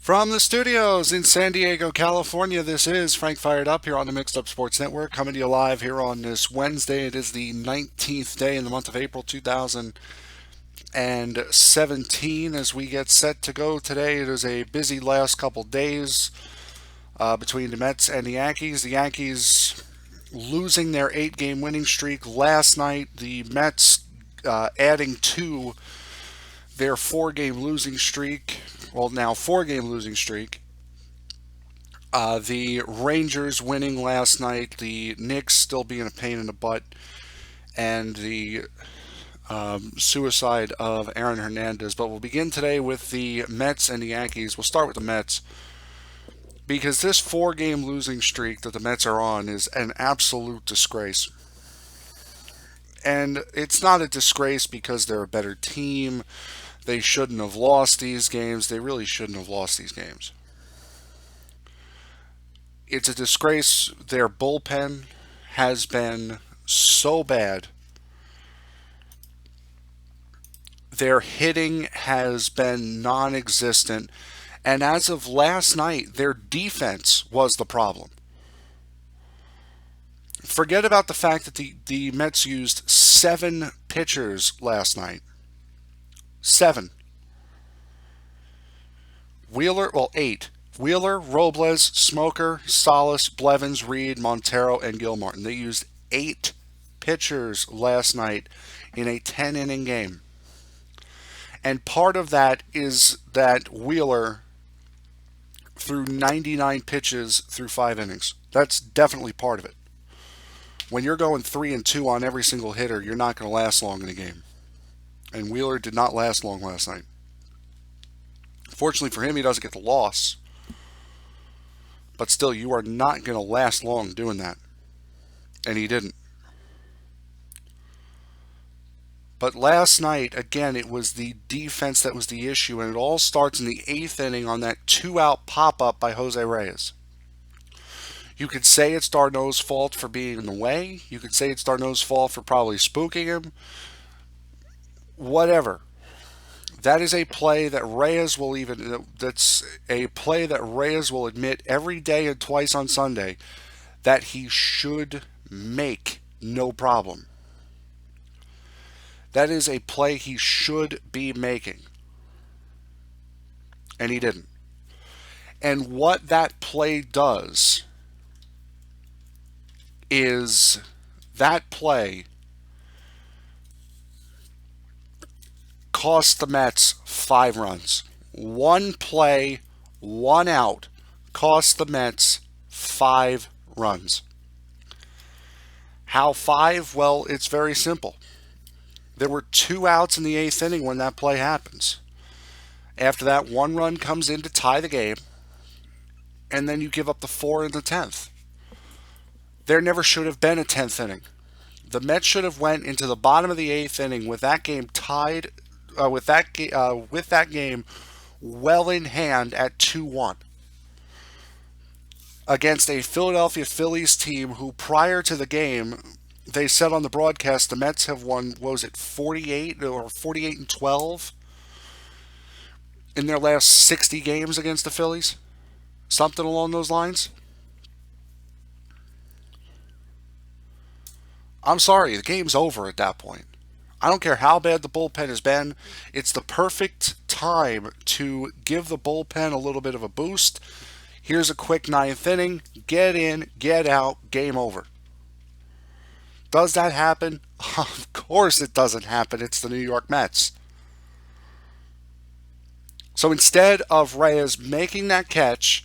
From the studios in San Diego, California, this is Frank Fired Up here on the Mixed Up Sports Network, coming to you live here on this Wednesday. It is the 19th day in the month of April 2017 as we get set to go today. It is a busy last couple days between the Mets and the Yankees. The Yankees losing their 8-game winning streak last night. The Mets adding to their 4-game losing streak. Well, now 4-game losing streak. The Rangers winning last night. The Knicks still being a pain in the butt. And the suicide of Aaron Hernandez. But we'll begin today with the Mets and the Yankees. We'll start with the Mets. Because this 4-game losing streak that the Mets are on is an absolute disgrace. And it's not a disgrace because they're a better team. They shouldn't have lost these games. They really shouldn't have lost these games. It's a disgrace. Their bullpen has been so bad. Their hitting has been non existent. And as of last night, their defense was the problem. Forget about the fact that the Mets used 7 pitchers last night. 7. Wheeler, well, 8. Wheeler, Robles, Smoker, Salas, Blevins, Reed, Montero, and Gilmartin. They used 8 pitchers last night in a 10-inning game. And part of that is that Wheeler threw 99 pitches through 5 innings. That's definitely part of it. When you're going 3-2 on every single hitter, you're not going to last long in a game. And Wheeler did not last long last night. Fortunately for him, he doesn't get the loss. But still, you are not going to last long doing that. And he didn't. But last night, again, it was the defense that was the issue. And it all starts in the 8th inning on that 2-out pop-up by Jose Reyes. You could say it's d'Arnaud's fault for being in the way. You could say it's d'Arnaud's fault for probably spooking him. Whatever. That is a play that Reyes will that's a play that Reyes will admit every day and twice on Sunday that he should make, no problem. That is a play he should be making. And he didn't. And what that play does is that play cost the Mets 5 runs. One play, 1 out, cost the Mets 5 runs. How 5? Well, it's very simple. There were 2 outs in the 8th inning when that play happens. After that, 1 run comes in to tie the game, and then you give up the 4 in the 10th. There never should have been a 10th inning. The Mets should have went into the bottom of the 8th inning with that game tied, with that game well in hand at 2-1 against a Philadelphia Phillies team who, prior to the game, they said on the broadcast the Mets have won, what was it, 48 or 48-12 in their last 60 games against the Phillies? Something along those lines. I'm sorry, the game's over at that point. I don't care how bad the bullpen has been. It's the perfect time to give the bullpen a little bit of a boost. Here's a quick 9th inning. Get in, get out, game over. Does that happen? Of course it doesn't happen. It's the New York Mets. So instead of Reyes making that catch,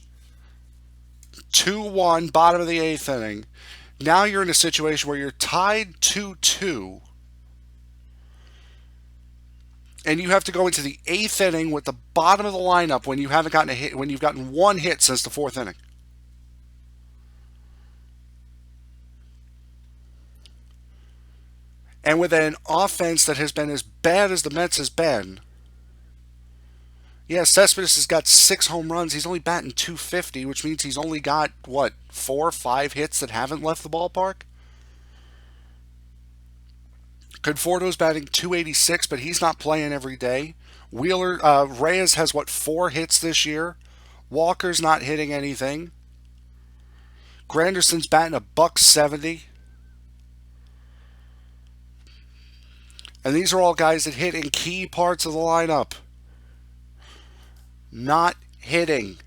2-1, bottom of the 8th inning, now you're in a situation where you're tied 2-2, and you have to go into the 8th inning with the bottom of the lineup when you haven't gotten a hit, when you've gotten 1 hit since the 4th inning. And with an offense that has been as bad as the Mets has been, yeah, Cespedes has got 6 home runs. He's only batting .250, which means he's only got, 4 or 5 hits that haven't left the ballpark? Conforto's batting .286, but he's not playing every day. Reyes has, 4 hits this year? Walker's not hitting anything. Granderson's batting a buck 70. And these are all guys that hit in key parts of the lineup. Not hitting.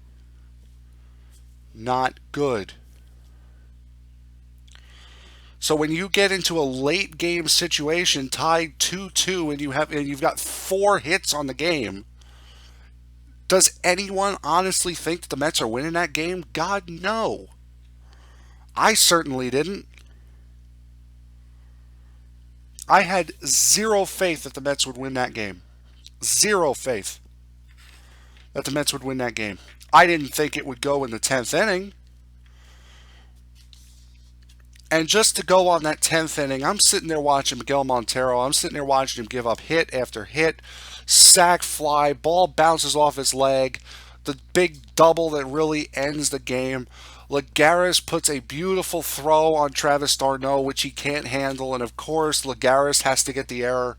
Not good. So when you get into a late game situation tied 2-2 and you've got 4 hits on the game, does anyone honestly think that the Mets are winning that game? God, no. I certainly didn't. I had zero faith that the Mets would win that game. Zero faith that the Mets would win that game. I didn't think it would go in the 10th inning. And just to go on that 10th inning, I'm sitting there watching Miguel Montero. I'm sitting there watching him give up hit after hit, sack fly, ball bounces off his leg, the big double that really ends the game. Lagares puts a beautiful throw on Travis d'Arnaud, which he can't handle, and of course, Lagares has to get the error.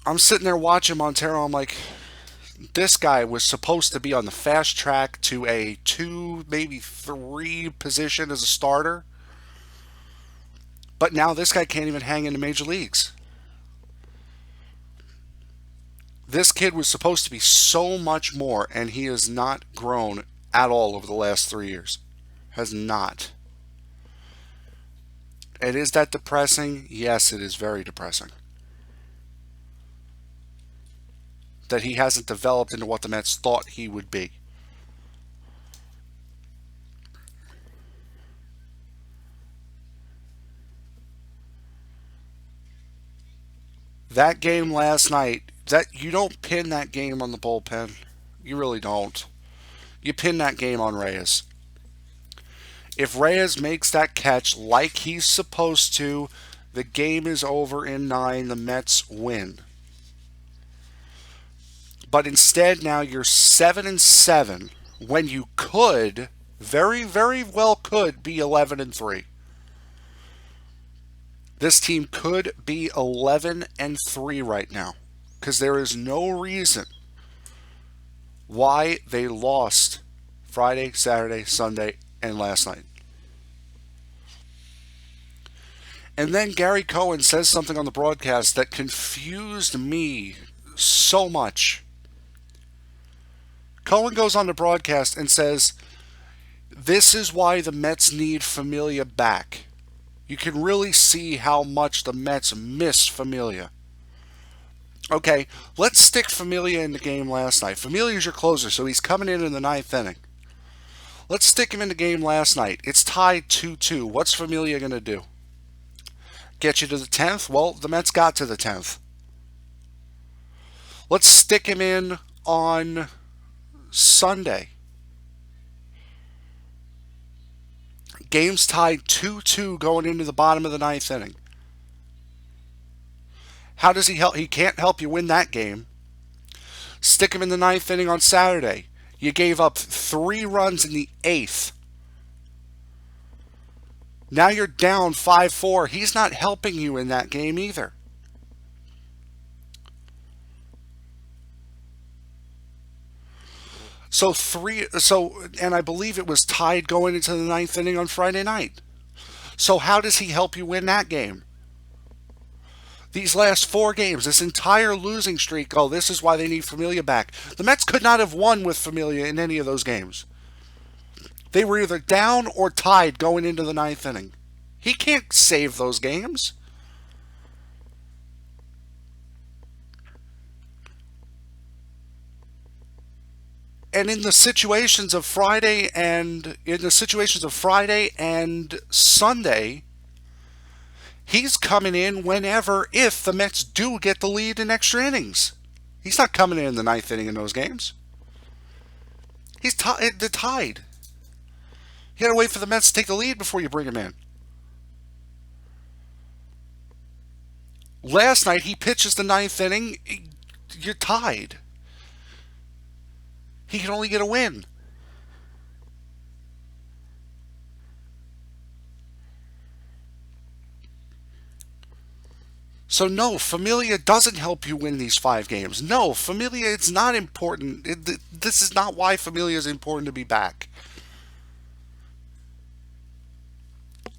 I'm sitting there watching Montero. I'm like, this guy was supposed to be on the fast track to a 2, maybe 3 position as a starter. But now this guy can't even hang in the major leagues. This kid was supposed to be so much more, and he has not grown at all over the last 3 years. Has not. And is that depressing? Yes, it is very depressing. That he hasn't developed into what the Mets thought he would be. That game last night, that you don't pin that game on the bullpen. You really don't. You pin that game on Reyes. If Reyes makes that catch like he's supposed to, the game is over in 9. The Mets win. But instead, now you're 7-7 when you could, very, very well could be 11-3. This team could be 11-3 right now because there is no reason why they lost Friday, Saturday, Sunday, and last night. And then Gary Cohen says something on the broadcast that confused me so much. Cohen goes on the broadcast and says, this is why the Mets need Familia back. You can really see how much the Mets miss Familia. Okay, let's stick Familia in the game last night. Familia's your closer, so he's coming in the 9th inning. Let's stick him in the game last night. It's tied 2-2. What's Familia going to do? Get you to the 10th? Well, the Mets got to the 10th. Let's stick him in on Sunday. Game's tied 2-2 going into the bottom of the 9th inning. How does he help? He can't help you win that game. Stick him in the 9th inning on Saturday. You gave up 3 runs in the 8th. Now you're down 5-4. He's not helping you in that game either. And I believe it was tied going into the 9th inning on Friday night. So how does he help you win that game? These last 4 games, this entire losing streak, oh, this is why they need Familia back. The Mets could not have won with Familia in any of those games. They were either down or tied going into the 9th inning. He can't save those games. And in the situations of Friday and Sunday, he's coming in whenever, if the Mets do get the lead in extra innings. He's not coming in the 9th inning in those games. They're tied. You got to wait for the Mets to take the lead before you bring him in. Last night, he pitches the 9th inning. You're tied. He can only get a win. So no, Familia doesn't help you win these 5 games. No, Familia, it's not important. This is not why Familia is important to be back.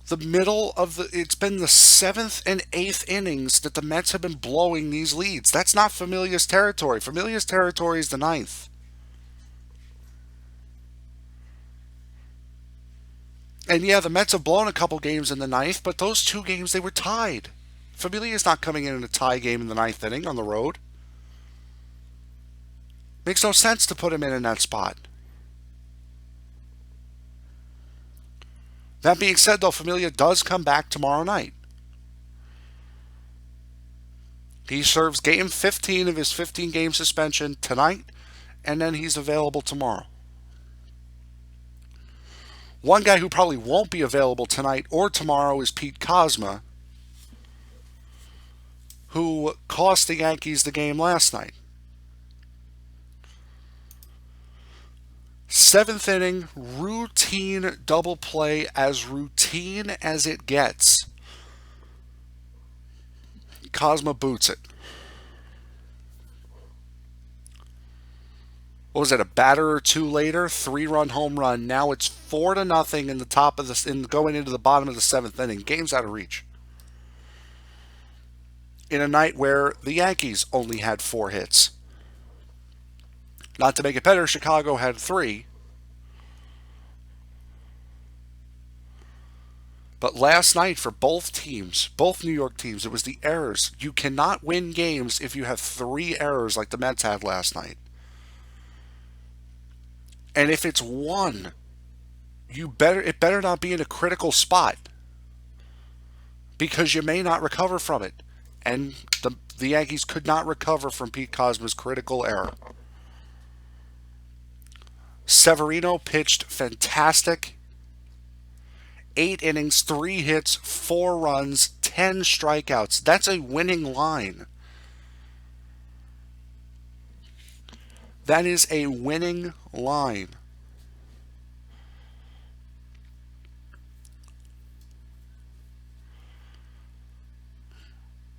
The middle of the it's been the 7th and 8th innings that the Mets have been blowing these leads. That's not Familia's territory. Familia's territory is the ninth. And yeah, the Mets have blown a couple games in the ninth, but those 2 games they were tied. Familia's not coming in a tie game in the ninth inning on the road. Makes no sense to put him in that spot. That being said, though, Familia does come back tomorrow night. He serves game 15 of his 15-game suspension tonight, and then he's available tomorrow. One guy who probably won't be available tonight or tomorrow is Pete Kozma, who cost the Yankees the game last night. 7th inning, routine double play, as routine as it gets. Kozma boots it. What was it, a batter or two later? 3-run home run. Now it's 4-0 in the top of going into the bottom of the 7th inning. Game's out of reach. In a night where the Yankees only had 4 hits. Not to make it better, Chicago had 3. But last night for both teams, both New York teams, it was the errors. You cannot win games if you have 3 errors like the Mets had last night. And if it's 1, it better not be in a critical spot, because you may not recover from it. And the Yankees could not recover from Pete Kozma's critical error. Severino pitched fantastic. 8 innings, 3 hits, 4 runs, 10 strikeouts. That's a winning line. That is a winning line.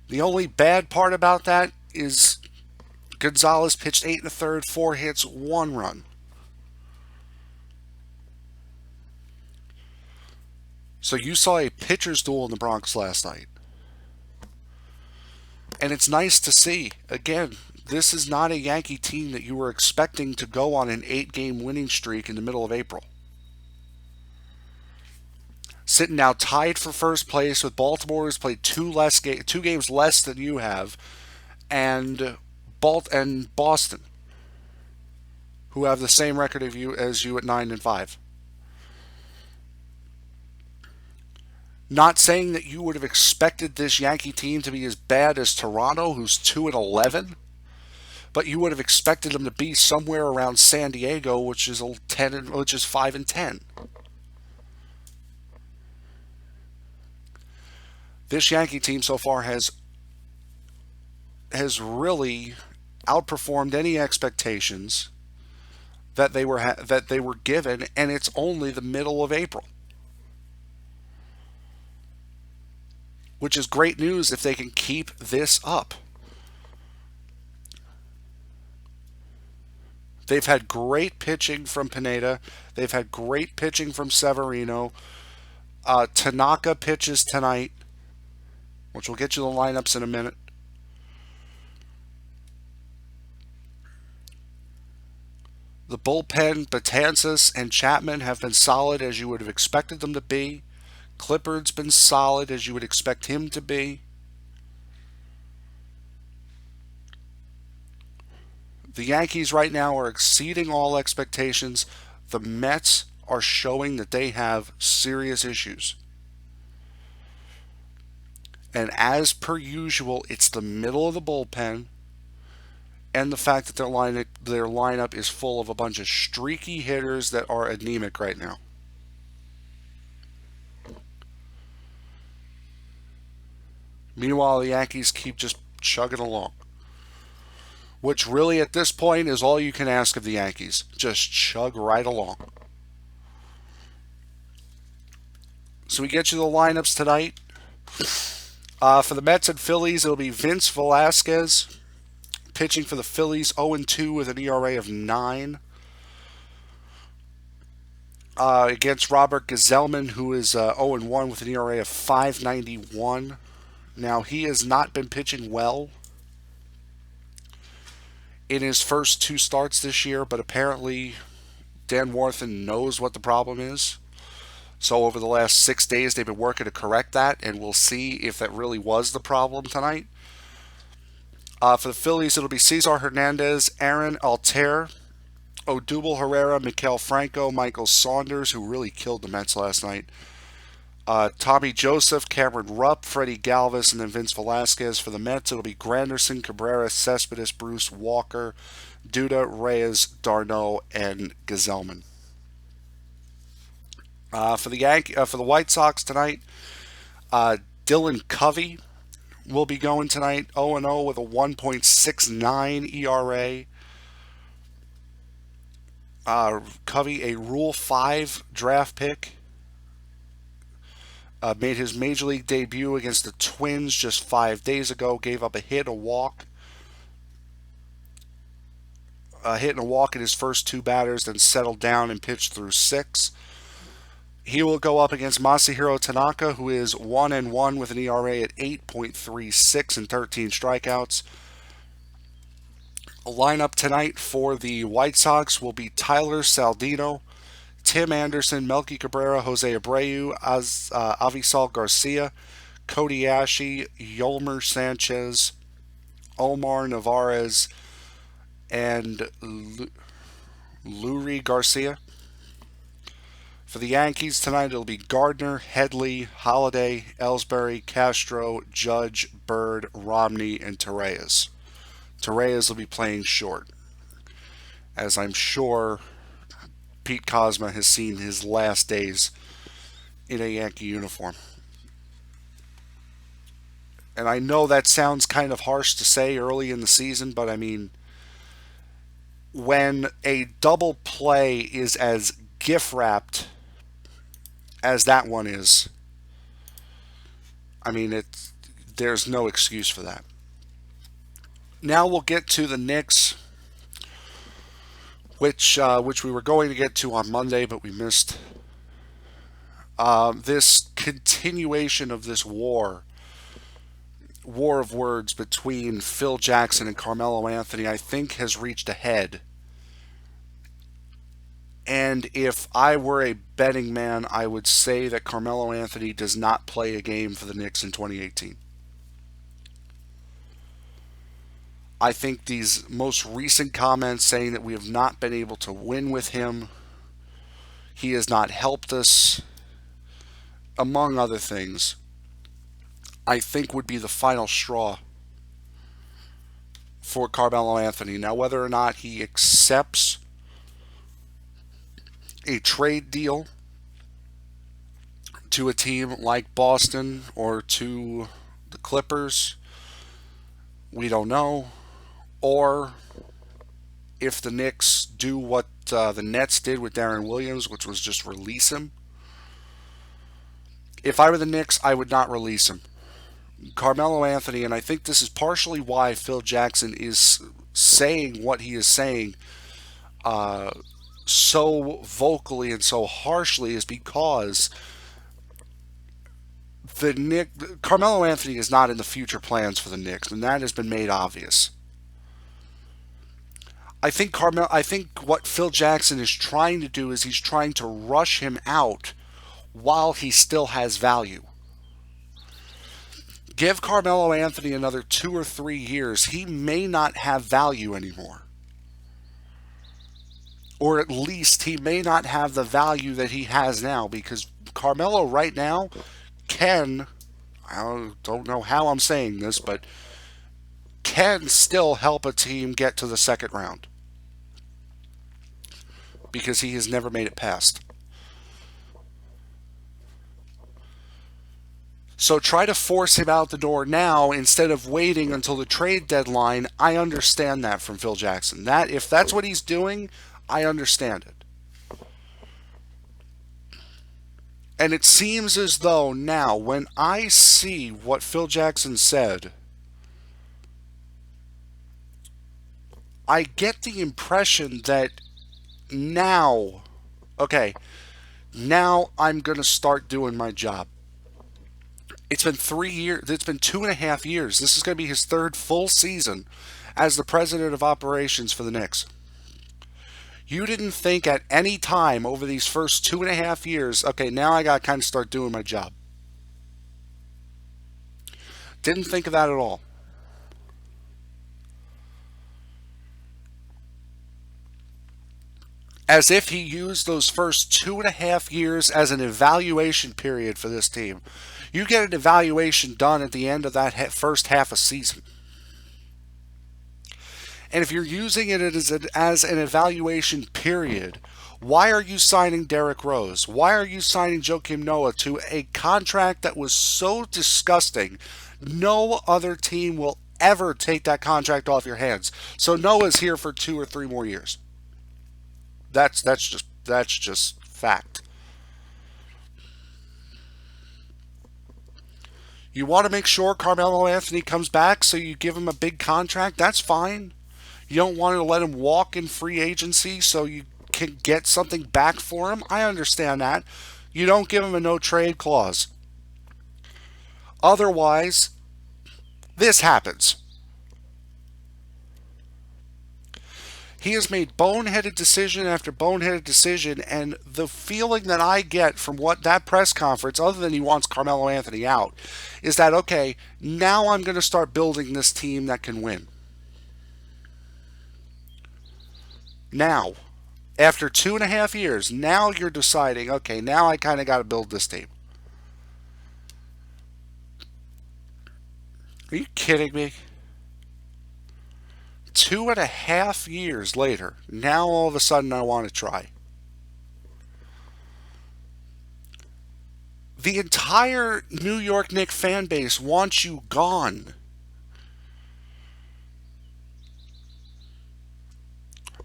The only bad part about that is Gonzalez pitched 8 1/3, 4 hits, 1 run. So you saw a pitcher's duel in the Bronx last night. And it's nice to see. Again, this is not a Yankee team that you were expecting to go on an 8-game winning streak in the middle of April. Sitting now tied for first place with Baltimore, who's played 2 games less than you have, and Boston, who have the same record as you at 9-5. Not saying that you would have expected this Yankee team to be as bad as Toronto, who's 2-11, but you would have expected them to be somewhere around San Diego, which is 5-10. This Yankee team so far has really outperformed any expectations that they were given, and it's only the middle of April. Which is great news if they can keep this up. They've had great pitching from Pineda. They've had great pitching from Severino. Tanaka pitches tonight, which will get you the lineups in a minute. The bullpen, Betances and Chapman, have been solid as you would have expected them to be. Clippard's been solid as you would expect him to be. The Yankees right now are exceeding all expectations. The Mets are showing that they have serious issues. And as per usual, it's the middle of the bullpen and the fact that their lineup is full of a bunch of streaky hitters that are anemic right now. Meanwhile, the Yankees keep just chugging along. Which really at this point is all you can ask of the Yankees. Just chug right along. So we get you the lineups tonight. For the Mets and Phillies, it'll be Vince Velasquez pitching for the Phillies, 0-2 with an ERA of 9. Against Robert Gazelman, who is 0-1 with an ERA of 5.91. Now, he has not been pitching well in his first two starts this year, but apparently Dan Warthen knows what the problem is. So over the last 6 days, they've been working to correct that, and we'll see if that really was the problem tonight. For the Phillies, it'll be Cesar Hernandez, Aaron Altair, Odubel Herrera, Maikel Franco, Michael Saunders, who really killed the Mets last night, Tommy Joseph, Cameron Rupp, Freddie Galvis, and then Vince Velasquez. For the Mets, it'll be Granderson, Cabrera, Cespedes, Bruce Walker, Duda, Reyes, Darno, and Gazelman. For the White Sox tonight, Dylan Covey will be going tonight, 0-0 with a 1.69 ERA. Covey, a Rule 5 draft pick, made his major league debut against the Twins just 5 days ago. Gave up a hit, a walk. A hit and a walk in his first two batters, then settled down and pitched through 6. He will go up against Masahiro Tanaka, who is 1-1 with an ERA at 8.36 and 13 strikeouts. A lineup tonight for the White Sox will be Tyler Saldino, Tim Anderson, Melky Cabrera, Jose Abreu, Avisal Garcia, Cody Ashe, Yolmer Sanchez, Omar Narvaez, and Lurie Garcia. For the Yankees tonight, it'll be Gardner, Headley, Holiday, Ellsbury, Castro, Judge, Bird, Romney, and Torreyes. Torreyes will be playing short, as I'm sure Pete Kozma has seen his last days in a Yankee uniform. And I know that sounds kind of harsh to say early in the season, but I mean, when a double play is as gift wrapped as that one is, I mean, there's no excuse for that. Now we'll get to the Knicks, which we were going to get to on Monday, but we missed. This continuation of this war of words between Phil Jackson and Carmelo Anthony, I think, has reached a head. And if I were a betting man, I would say that Carmelo Anthony does not play a game for the Knicks in 2018. I think these most recent comments saying that we have not been able to win with him, he has not helped us, among other things, I think would be the final straw for Carmelo Anthony. Now, whether or not he accepts a trade deal to a team like Boston or to the Clippers, we don't know. Or if the Knicks do what the Nets did with Darren Williams, which was just release him. If I were the Knicks, I would not release him. Carmelo Anthony, and I think this is partially why Phil Jackson is saying what he is saying so vocally and so harshly, is because Carmelo Anthony is not in the future plans for the Knicks, and that has been made obvious. I think what Phil Jackson is trying to do is he's trying to rush him out while he still has value. Give Carmelo Anthony another 2 or 3 years, he may not have value anymore. Or at least he may not have the value that he has now, because Carmelo right now I don't know how I'm saying this, but can still help a team get to the second round. Because he has never made it past. So try to force him out the door now instead of waiting until the trade deadline. I understand that from Phil Jackson. That if that's what he's doing, I understand it. And it seems as though now, when I see what Phil Jackson said, I get the impression that now, okay, now I'm going to start doing my job. It's been 3 years, it's been 2.5 years. This is going to be his third full season as the president of operations for the Knicks. You didn't think at any time over these first 2.5 years, okay, now I got to kind of start doing my job. Didn't think of that at all. As if he used those first 2.5 years as an evaluation period for this team. You get an evaluation done at the end of that first half of season. And if you're using it as an evaluation period, why are you signing Derrick Rose? Why are you signing Joakim Noah to a contract that was so disgusting? No other team will ever take that contract off your hands. So Noah's here for 2 or 3 more years. That's just fact. You want to make sure Carmelo Anthony comes back, so you give him a big contract. That's fine. You don't want to let him walk in free agency, so you can get something back for him. I understand that. You don't give him a no trade clause. Otherwise, this happens. He has made boneheaded decision after boneheaded decision, and the feeling that I get from what that press conference, other than he wants Carmelo Anthony out, is that okay, now I'm going to start building this team that can win. Now, after 2.5 years, now you're deciding, okay, now I kind of got to build this team. Are you kidding me? 2.5 years later, now all of a sudden I want to try. The entire New York Knicks fan base wants you gone.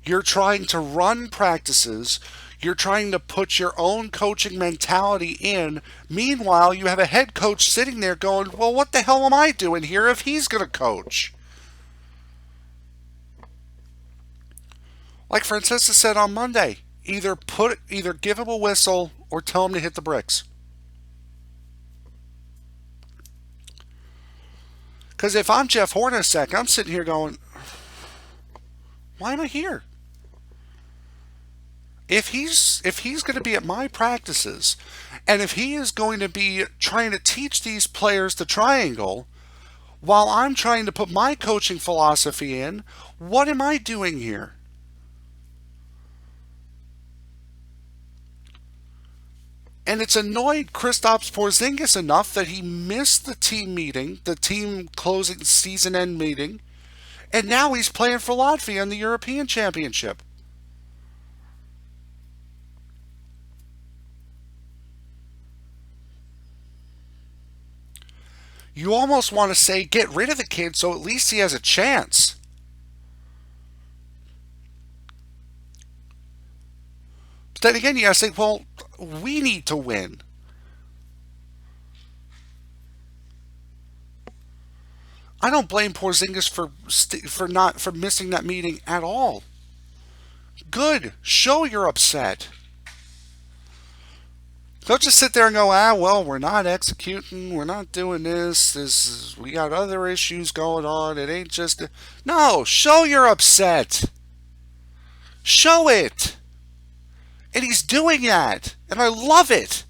You're trying to run practices. You're trying to put your own coaching mentality in. Meanwhile, you have a head coach sitting there going, well, what the hell am I doing here if he's going to coach? Like Francisca said on Monday, either give him a whistle or tell him to hit the bricks. Because if I'm Jeff Hornacek, I'm sitting here going, why am I here? If he's going to be at my practices, and if he is going to be trying to teach these players the triangle, while I'm trying to put my coaching philosophy in, what am I doing here? And it's annoyed Kristaps Porzingis enough that he missed the team meeting, the team closing season end meeting, and now he's playing for Latvia in the European Championship. You almost want to say, get rid of the kid so at least he has a chance. But then again, you gotta say, well, we need to win. I don't blame Porzingis for missing that meeting at all. Good, show you're upset. Don't just sit there and go, well, we're not executing, we're not doing this. We got other issues going on. It ain't just no. Show you're upset. Show it, and he's doing that, and I love it.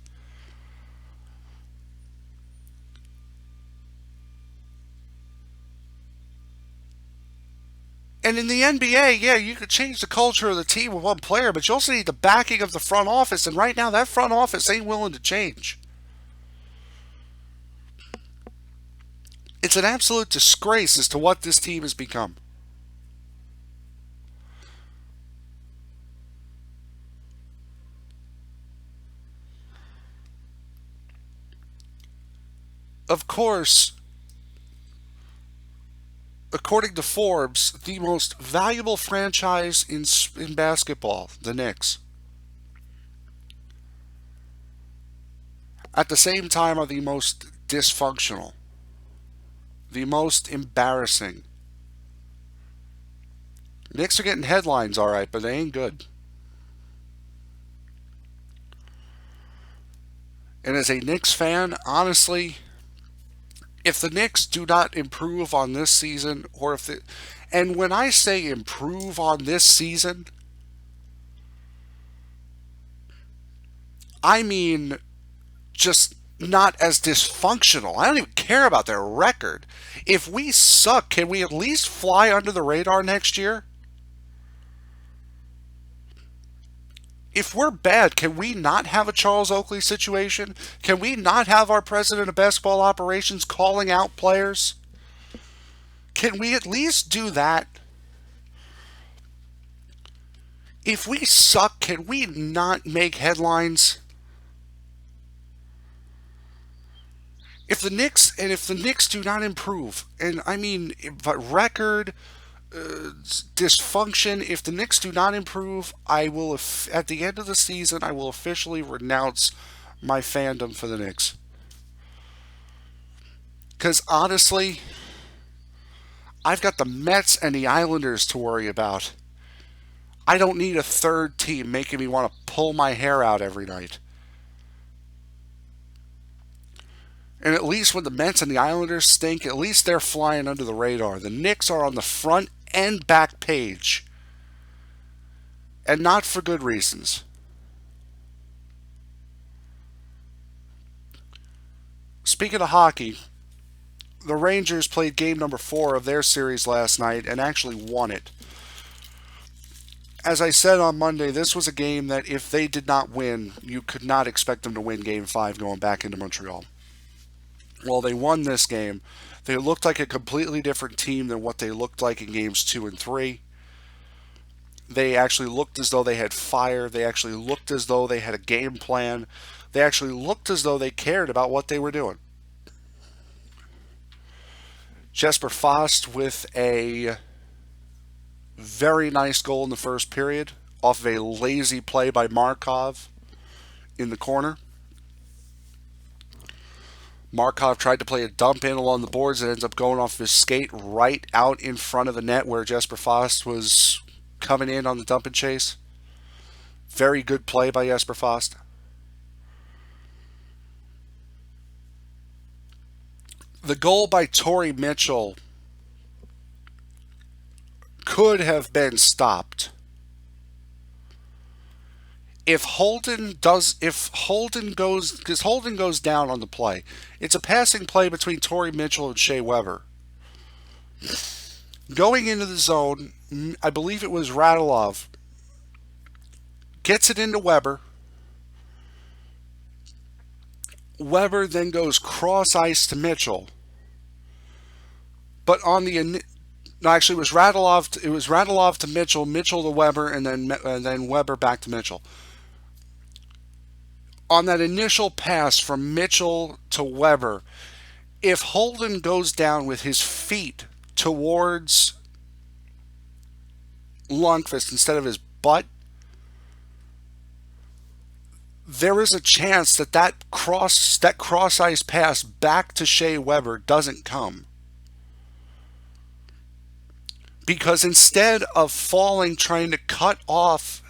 And in the NBA, yeah, you could change the culture of the team with one player, but you also need the backing of the front office. And right now, that front office ain't willing to change. It's an absolute disgrace as to what this team has become. Of course, according to Forbes, the most valuable franchise in basketball, the Knicks. at the same time are the most dysfunctional, the most embarrassing. Knicks are getting headlines, all right, but they ain't good. And as a Knicks fan, honestly, if the Knicks do not improve on this season, or if it, and when I say improve on this season, I mean just not as dysfunctional. I don't even care about their record. If we suck, can we at least fly under the radar next year? If we're bad, can we not have a Charles Oakley situation? Can we not have our president of basketball operations calling out players? Can we at least do that? If we suck, can we not make headlines? If the Knicks do not improve, and I mean, but record dysfunction. If the Knicks do not improve, I will at the end of the season I will officially renounce my fandom for the Knicks. Because honestly, I've got the Mets and the Islanders to worry about. I don't need a third team making me want to pull my hair out every night. And at least when the Mets and the Islanders stink, at least they're flying under the radar. The Knicks are on the front and back page. And not for good reasons. Speaking of hockey, the Rangers played game number 4 of their series last night and actually won it. As I said on Monday, this was a game that if they did not win, you could not expect them to win game 5 going back into Montreal. Well, they won this game. They looked like a completely different team than what they looked like in games 2 and 3. They actually looked as though they had fire. They actually looked as though they had a game plan. They actually looked as though they cared about what they were doing. Jesper Fast with a very nice goal in the first period off of a lazy play by Markov in the corner. Markov tried to play a dump in along the boards and ends up going off his skate right out in front of the net where Jesper Fast was coming in on the dump and chase. Very good play by Jesper Fast. The goal by Torrey Mitchell could have been stopped. If Holden goes, because Holden goes down on the play, it's a passing play between Torrey Mitchell and Shea Weber. Going into the zone, I believe it was Radulov, gets it into Weber. Weber then goes cross ice to Mitchell. But on the no, actually, it was Radulov. It was Radulov to Mitchell, Mitchell to Weber, and then Weber back to Mitchell. On that initial pass from Mitchell to Weber, if Holden goes down with his feet towards Lundqvist instead of his butt, there is a chance that cross ice pass back to Shea Weber doesn't come. Because instead of falling trying to cut off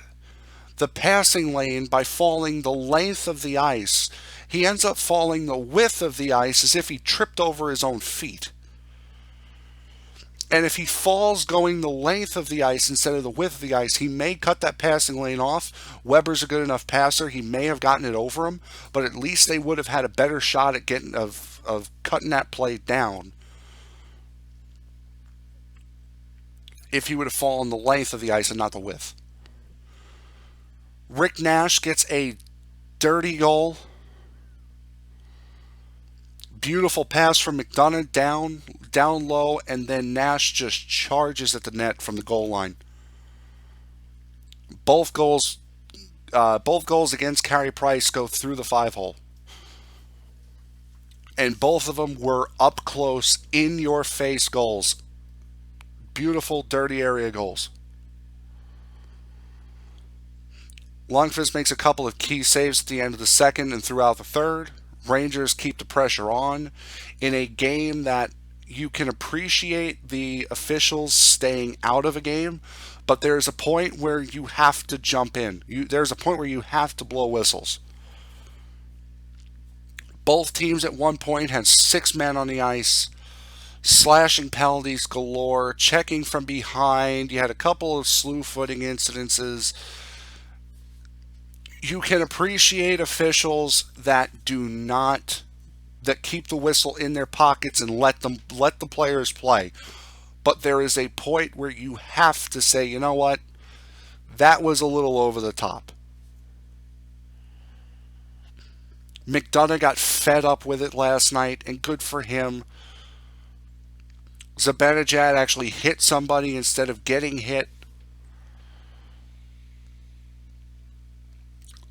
the passing lane by falling the length of the ice, he ends up falling the width of the ice as if he tripped over his own feet. And if he falls going the length of the ice instead of the width of the ice, he may cut that passing lane off. Weber's a good enough passer. He may have gotten it over him, but at least they would have had a better shot at getting of cutting that play down if he would have fallen the length of the ice and not the width. Rick Nash gets a dirty goal. Beautiful pass from McDonough down low, and then Nash just charges at the net from the goal line. Both goals against Carey Price go through the 5-hole. And both of them were up close, in your face goals. Beautiful, dirty area goals. Lundqvist makes a couple of key saves at the end of the second and throughout the third. Rangers keep the pressure on in a game that you can appreciate the officials staying out of a game, but there's a point where you have to jump in. There's a point where you have to blow whistles. Both teams at one point had 6 men on the ice, slashing penalties galore, checking from behind. You had a couple of slew footing incidences. You can appreciate officials that do not that keep the whistle in their pockets and let the players play. But there is a point where you have to say, you know what? That was a little over the top. McDonough got fed up with it last night, and good for him. Zibanejad actually hit somebody instead of getting hit.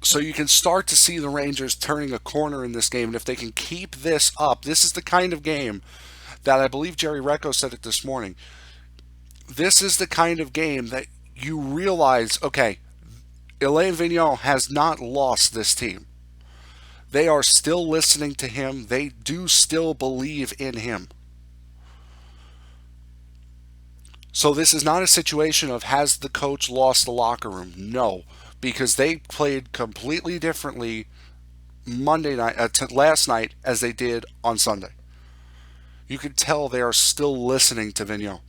So you can start to see the Rangers turning a corner in this game. And if they can keep this up, this is the kind of game that I believe Jerry Recco said it this morning. This is the kind of game that you realize, okay, Alain Vigneault has not lost this team. They are still listening to him. They do still believe in him. So this is not a situation of has the coach lost the locker room? No, because they played completely differently Monday night, last night, as they did on Sunday. You could tell they are still listening to Vigneault.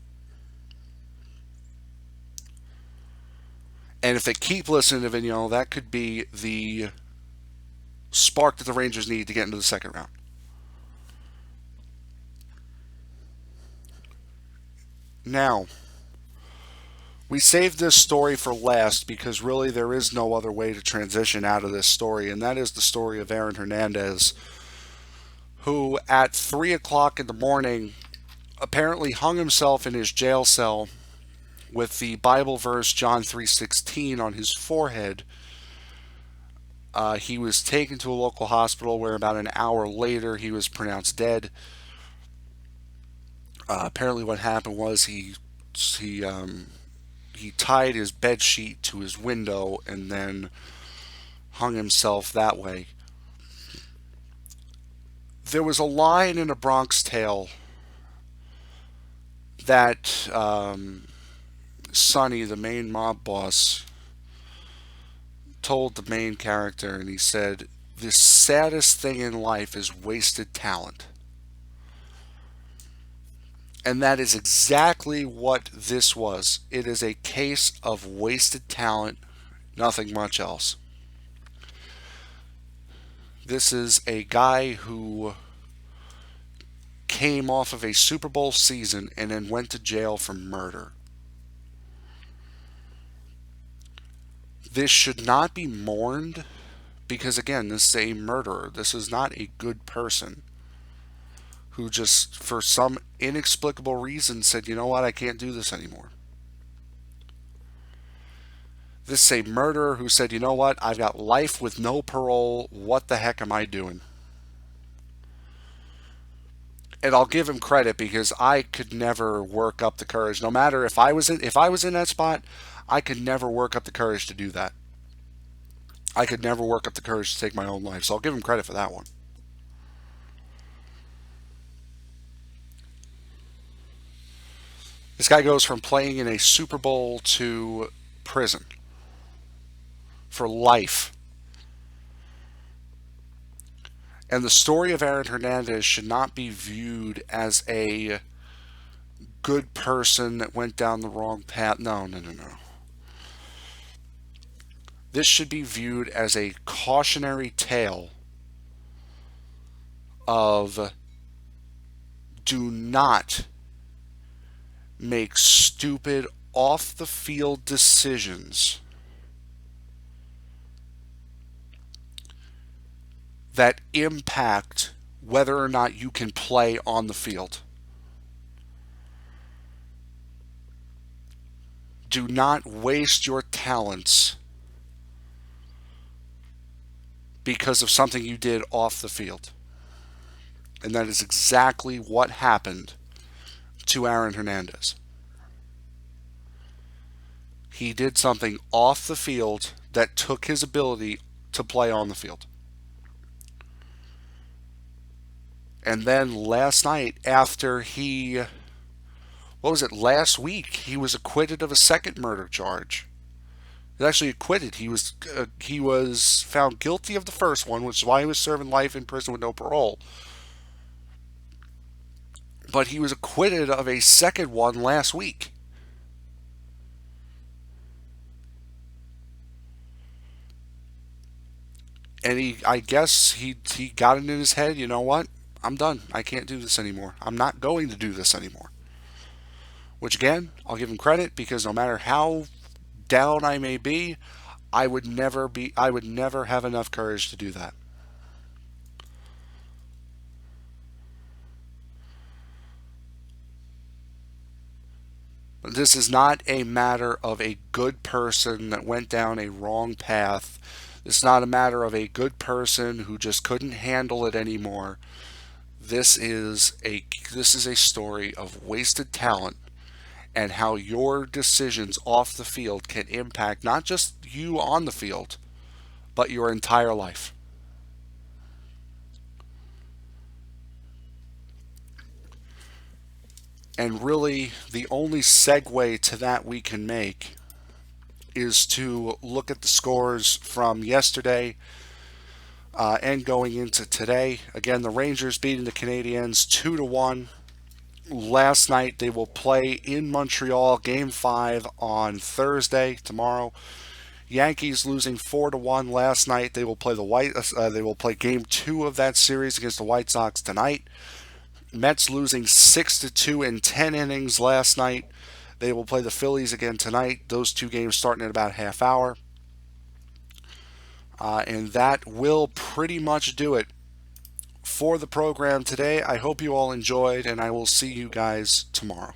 And if they keep listening to Vigneault, that could be the spark that the Rangers need to get into the second round. Now, we saved this story for last because really there is no other way to transition out of this story, and that is the story of Aaron Hernandez, who at 3 o'clock in the morning apparently hung himself in his jail cell with the Bible verse John 3:16 on his forehead. He was taken to a local hospital where about an hour later he was pronounced dead. Apparently, what happened was he tied his bed sheet to his window and then hung himself that way. There was a line in A Bronx Tale that Sonny, the main mob boss, told the main character, and he said, "The saddest thing in life is wasted talent." And that is exactly what this was. It is a case of wasted talent, nothing much else. This is a guy who came off of a Super Bowl season and then went to jail for murder. This should not be mourned because, again, this is a murderer. This is not a good person who just, for some inexplicable reason, said, you know what, I can't do this anymore. This is a murderer who said, you know what, I've got life with no parole. What the heck am I doing? And I'll give him credit because I could never work up the courage. No matter if I was in that spot, I could never work up the courage to do that. I could never work up the courage to take my own life. So I'll give him credit for that one. This guy goes from playing in a Super Bowl to prison for life. And the story of Aaron Hernandez should not be viewed as a good person that went down the wrong path. No, no, no, no. This should be viewed as a cautionary tale of do not make stupid off the field decisions that impact whether or not you can play on the field. Do not waste your talents because of something you did off the field. And that is exactly what happened to Aaron Hernandez. He did something off the field that took his ability to play on the field. And then last night, after what was it, last week, he was acquitted of a second murder charge. He was actually acquitted. He was found guilty of the first one, which is why he was serving life in prison with no parole. But he was acquitted of a second one last week. And I guess he got it in his head, you know what? I'm done. I can't do this anymore. I'm not going to do this anymore. Which again, I'll give him credit because no matter how down I may be, I would never have enough courage to do that. This is not a matter of a good person that went down a wrong path. This is not a matter of a good person who just couldn't handle it anymore. This is a story of wasted talent and how your decisions off the field can impact not just you on the field, but your entire life. And really, the only segue to that we can make is to look at the scores from yesterday and going into today. Again, the Rangers beating the Canadiens 2-1. Last night they will play in Montreal, Game 5 on Thursday tomorrow. Yankees losing 4-1 last night. They will play Game 2 of that series against the White Sox tonight. Mets losing 6-2 in 10 innings last night. They will play the Phillies again tonight. Those two games starting at about half hour. And that will pretty much do it for the program today. I hope you all enjoyed, and I will see you guys tomorrow.